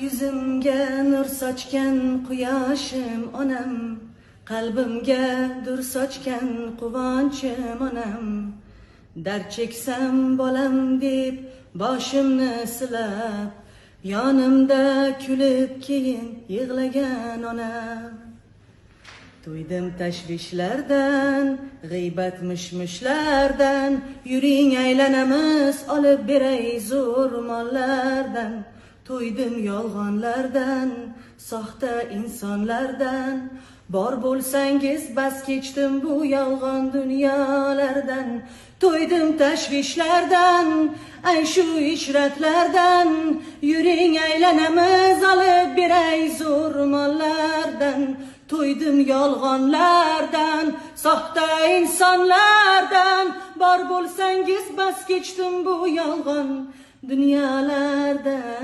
Yuzimga nur sochgan quyoshim onam, qalbimga dur sochgan quvonchim onam. Dard cheksam bolam deb boshimni silab, yonimda kulib keyin yig'lagan onam. To'ydim tashvishlardan, g'iybat mishmishlardan, yuring aylanamiz olib beray zo'r mollardan. To'ydim yolg'onlardan, soxta insonlardan, bor bo'lsangiz bas kechdim bu yolg'on dunyolardan. To'ydim tashvishlardan, ay shu ishratlardan, yuring aylanamiz olib beray zo'r mollardan. To'ydim yolg'onlardan, soxta insonlardan, bor bo'lsangiz bas kechdim bu yolg'on dunyolardan.